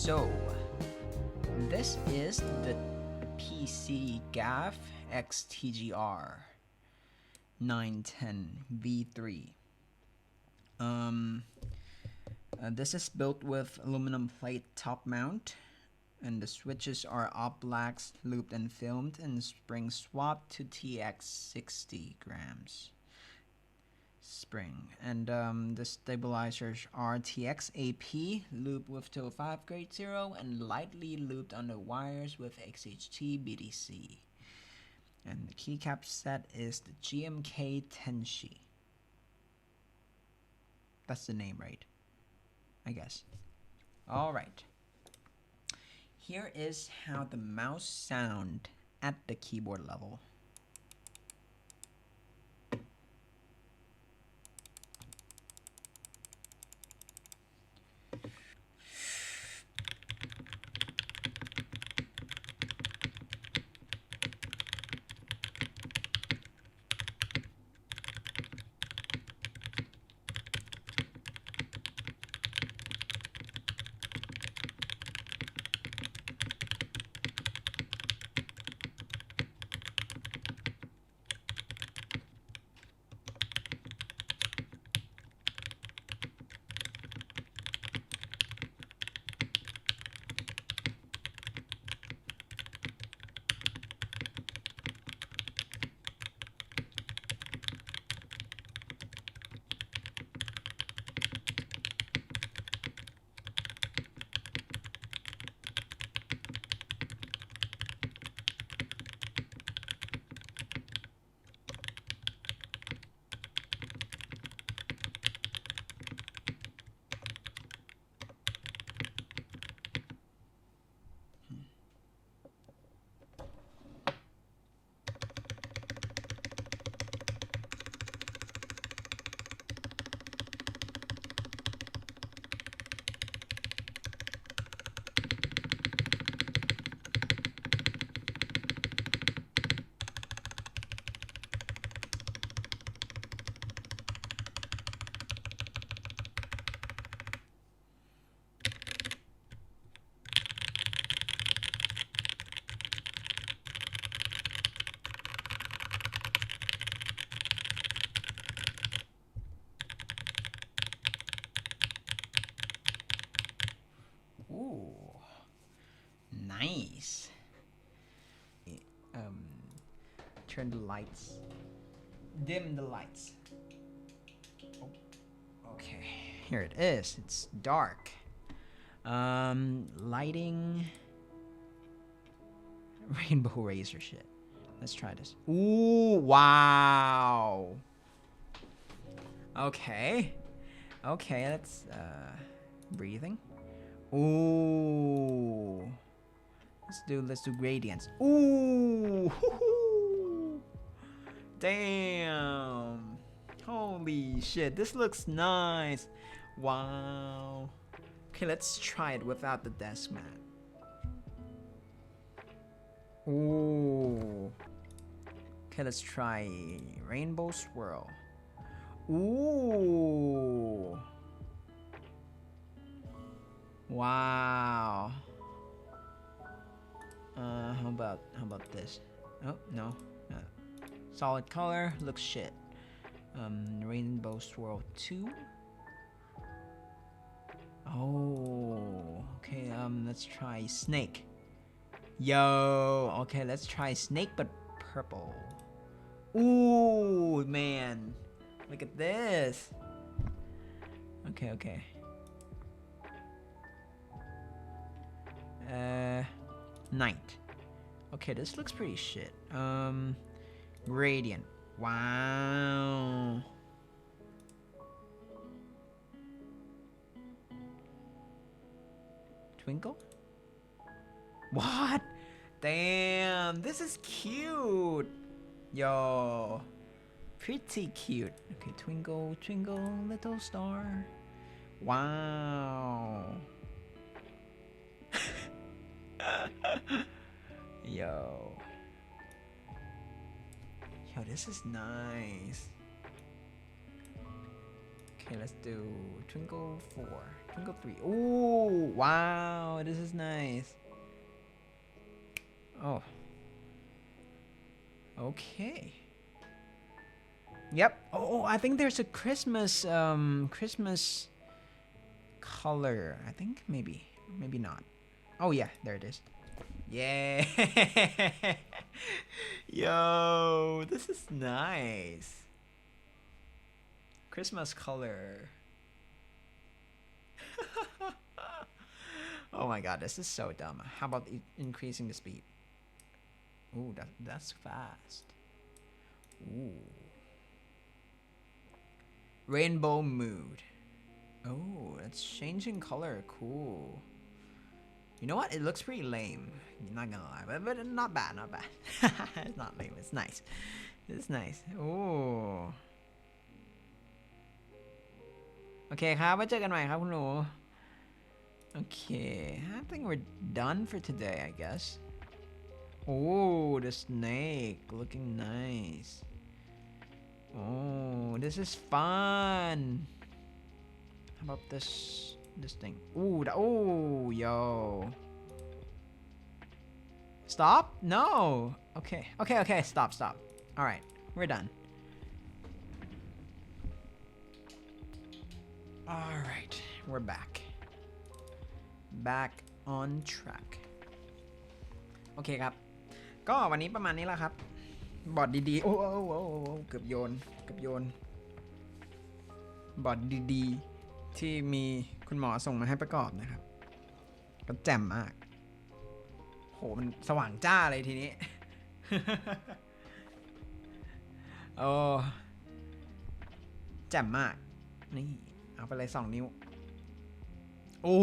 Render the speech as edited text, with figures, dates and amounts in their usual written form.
So, this is the PC GAF X TGR 910 V3. This is built with aluminum plate top mount, and the switches are OPblacks looped and filmed and spring swapped to TX 60 grams spring, and the stabilizers are TX AP looped with 205 grade 0 and lightly looped on the wires with XHT BDC. And the keycap set is the GMK Tenshi. That's the name, right? I guess. Alright. Here is how the mouse sound at the keyboard level. Ooh, nice. Turn the lights. Dim the lights. Oh, okay, here it is. It's dark. Lighting. Rainbow razor shit. Let's try this. Ooh, wow. Okay. Okay, let's breathing. Ooh. Let's do gradients. Ooh. Hoo-hoo. Damn. Holy shit. This looks nice. Wow. Okay, let's try it without the desk mat. Ooh. Okay, let's try rainbow swirl. Ooh. Wow. How about this? Oh no. Solid color looks shit. Rainbow swirl 2. Oh, okay. Let's try snake. Yo. Okay, let's try snake but purple. Ooh, man. Look at this. Okay. Night. Okay, this looks pretty shit. Gradient. Wow. Twinkle? What? Damn, this is cute. Yo. Pretty cute. Okay, twinkle, twinkle, little star. Wow. Yo, this is nice. Okay, let's do Twinkle 4, Twinkle 3. Ooh, wow, this is nice. Oh. Okay. Yep. Oh, I think there's a Christmas Christmas color. I think maybe not. Oh yeah, there it is. Yeah. Yo, this is nice. Christmas color. Oh my god, this is so dumb. How about increasing the speed? Ooh, that's fast. Ooh. Rainbow mood. Oh, it's changing color. Cool. You know what? It looks pretty lame. You're not gonna lie, but not bad, not bad. It's not lame. It's nice. It's nice. Ooh. โอเคครับไว้เจอกันใหม่ครับคุณหนู Okay, I think we're done for today, I guess. Oh, the snake looking nice. Oh, this is fun. How about this thing? Ooh, oh, yo. Stop? No. Okay, stop. All right, we're done. All right, we're back on track. โอเคครับก็วันนี้ประมาณนี้แล้วครับบอร์ดดีๆโอ้เกือบโยนบอร์ดดีๆที่มีคุณหมอส่งมาให้ประกอบนะครับก็แจ่มมากโหมันสว่างจ้าเลยทีนี้ โอ้แจ่มมากนี่เอาไปเลย2 นิ้วโอ้